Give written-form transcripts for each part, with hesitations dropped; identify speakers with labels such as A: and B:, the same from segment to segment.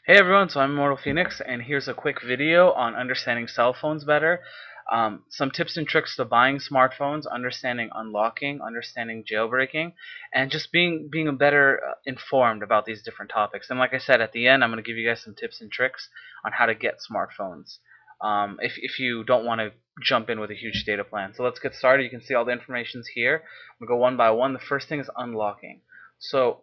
A: Hey everyone, so I'm Immortal Phoenix, and here's a quick video on understanding cell phones better. Some tips and tricks to buying smartphones, understanding unlocking, understanding jailbreaking, and just being a better informed about these different topics. And like I said, at the end, I'm going to give you guys some tips and tricks on how to get smartphones. If you don't want to jump in with a huge data plan. So let's get started. You can see all the information's here. We'll go one by one. The first thing is unlocking. So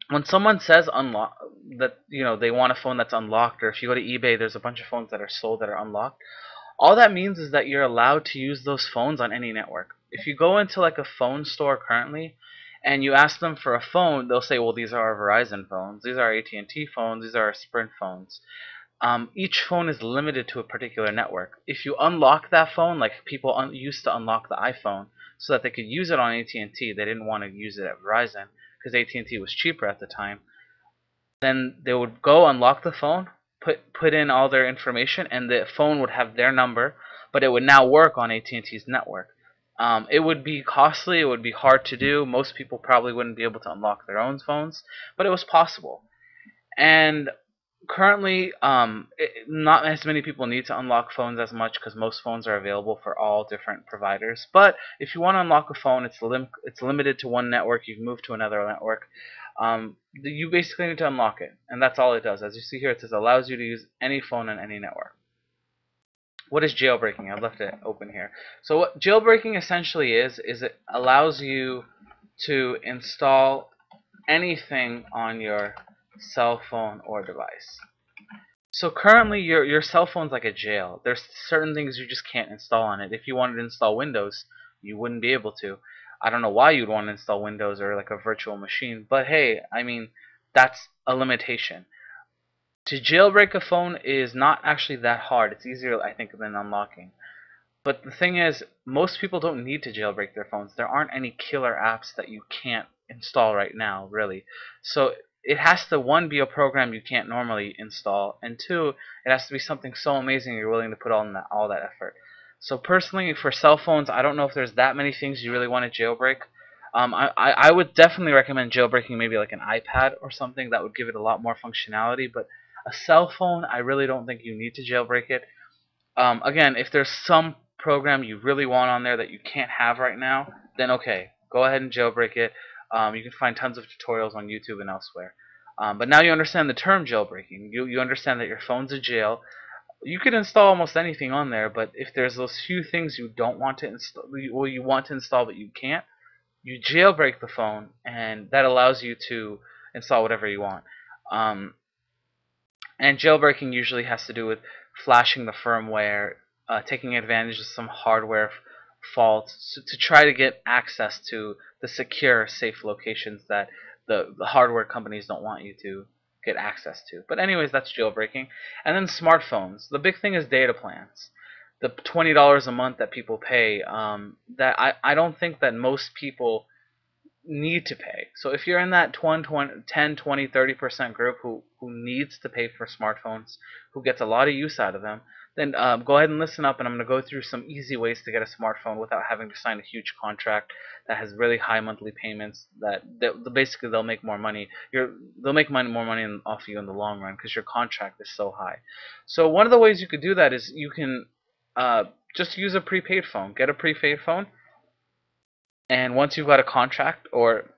A: when someone says unlock that they want a phone that's unlocked, or if you go to eBay there's a bunch of phones that are sold that are unlocked, all that means is that you're allowed to use those phones on any network. If you go into like a phone store currently and you ask them for a phone, they'll say, well, these are our Verizon phones, these are our AT&T phones, these are our Sprint phones. Each phone is limited to a particular network. If you unlock that phone, like people used to unlock the iPhone so that they could use it on AT&T, they didn't want to use it at Verizon because AT&T was cheaper at the time. Then they would go unlock the phone, put in all their information, and the phone would have their number, but it would now work on AT&T's network. It would be costly, it would be hard to do. Most people probably wouldn't be able to unlock their own phones, but it was possible. And currently, not as many people need to unlock phones as much because most phones are available for all different providers. But if you want to unlock a phone, it's limited to one network. You can move to another network. You basically need to unlock it, and that's all it does. As you see here, it says allows you to use any phone on any network. What is jailbreaking? I've left it open here. So what jailbreaking essentially is it allows you to install anything on your cell phone or device. So currently your cell phone's like a jail. There's certain things you just can't install on it. If you wanted to install Windows, you wouldn't be able to. I don't know why you'd want to install Windows or like a virtual machine, but hey, I mean, that's a limitation. To jailbreak a phone is not actually that hard. It's easier, I think, than unlocking. But the thing is, most people don't need to jailbreak their phones. There aren't any killer apps that you can't install right now, really. So it has to, one, be a program you can't normally install, and two, it has to be something so amazing you're willing to put all that effort. So personally, for cell phones, I don't know if there's that many things you really want to jailbreak. I would definitely recommend jailbreaking maybe like an iPad or something that would give it a lot more functionality, but a cell phone, I really don't think you need to jailbreak it. Again, if there's some program you really want on there that you can't have right now, then okay, go ahead and jailbreak it. You can find tons of tutorials on YouTube and elsewhere. But now you understand the term jailbreaking. You understand that your phone's a jail. You could install almost anything on there, but if there's those few things you don't want to install, or you want to install but you can't, you jailbreak the phone, and that allows you to install whatever you want. And jailbreaking usually has to do with flashing the firmware, taking advantage of some hardware faults to try to get access to the secure, safe locations that the hardware companies don't want you to get access to. But anyways, that's jailbreaking. And then smartphones. The big thing is data plans. The $20 a month that people pay, that I don't think that most people need to pay. So if you're in that 10, 20, 30% group who needs to pay for smartphones, who gets a lot of use out of them, then go ahead and listen up, and I'm going to go through some easy ways to get a smartphone without having to sign a huge contract that has really high monthly payments that basically they'll make more money. They'll make more money off you in the long run because your contract is so high. So one of the ways you could do that is you can just use a prepaid phone. Get a prepaid phone, and once you've got a contract, or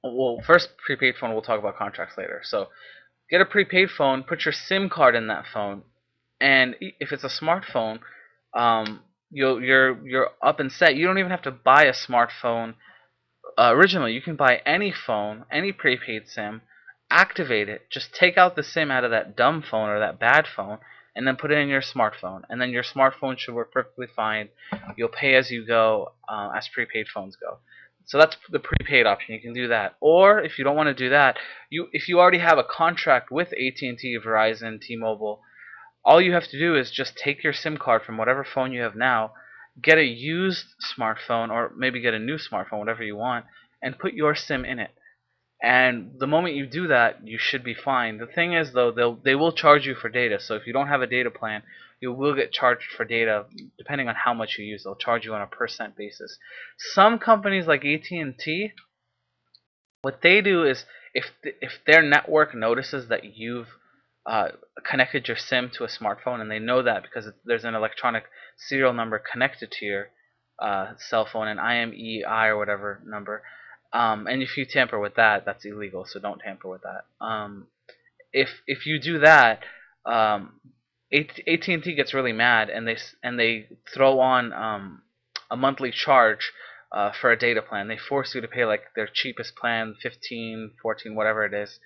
A: well, first prepaid phone, we'll talk about contracts later. So get a prepaid phone, put your SIM card in that phone, and if it's a smartphone, you're up and set. You don't even have to buy a smartphone originally. You can buy any phone, any prepaid SIM, activate it, just take out the SIM out of that dumb phone or that bad phone, and then put it in your smartphone, and then your smartphone should work perfectly fine. You'll pay as you go, as prepaid phones go. So that's the prepaid option. You can do that. Or if you don't want to do that, if you already have a contract with AT&T, Verizon, T-Mobile, all you have to do is just take your SIM card from whatever phone you have now, get a used smartphone, or maybe get a new smartphone, whatever you want, and put your SIM in it. And the moment you do that, you should be fine. The thing is, though, they will charge you for data. So if you don't have a data plan, you will get charged for data depending on how much you use. They'll charge you on a percent basis. Some companies like AT&T, what they do is if their network notices that you've connected your SIM to a smartphone, and they know that because there's an electronic serial number connected to your cell phone, an IMEI or whatever number, and if you tamper with that, that's illegal. So don't tamper with that. If you do that, AT&T gets really mad, and they throw on a monthly charge for a data plan. They force you to pay like their cheapest plan, 15, 14, whatever it is,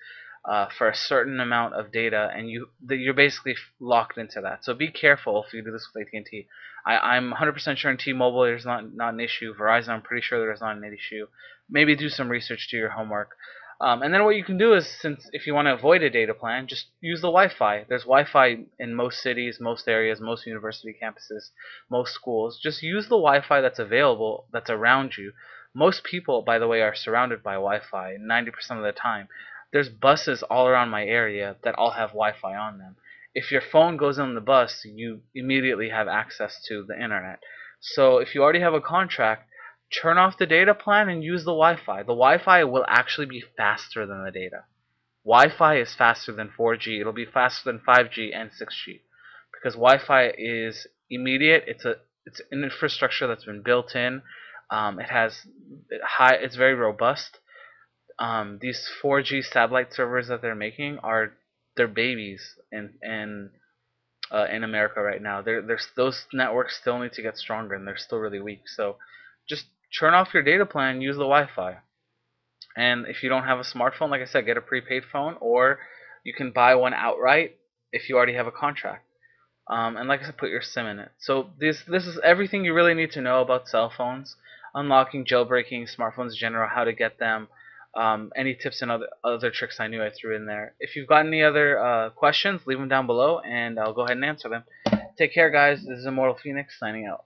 A: for a certain amount of data, and you're basically locked into that. So be careful if you do this with AT&T. I'm 100% sure in T-Mobile there's not an issue. Verizon, I'm pretty sure there's not an issue. Maybe do some research, do your homework. And then what you can do is, since if you want to avoid a data plan, just use the Wi-Fi. There's Wi-Fi in most cities, most areas, most university campuses, most schools. Just use the Wi-Fi that's available, that's around you. Most people, by the way, are surrounded by Wi-Fi 90% of the time. There's buses all around my area that all have Wi-Fi on them. If your phone goes on the bus, you immediately have access to the internet. So if you already have a contract, turn off the data plan and use the Wi-Fi. The Wi-Fi will actually be faster than the data. Wi-Fi is faster than 4G. It'll be faster than 5G and 6G because Wi-Fi is immediate. It's an infrastructure that's been built in. It's very robust. These 4G satellite servers that they're making they're babies in America right now. Those networks still need to get stronger, and they're still really weak. So just turn off your data plan, use the Wi-Fi. And if you don't have a smartphone, like I said, get a prepaid phone, or you can buy one outright if you already have a contract. And like I said, put your SIM in it. So this is everything you really need to know about cell phones, unlocking, jailbreaking, smartphones in general, how to get them, any tips and other tricks I knew I threw in there. If you've got any other questions, leave them down below, and I'll go ahead and answer them. Take care, guys. This is Immortal Phoenix signing out.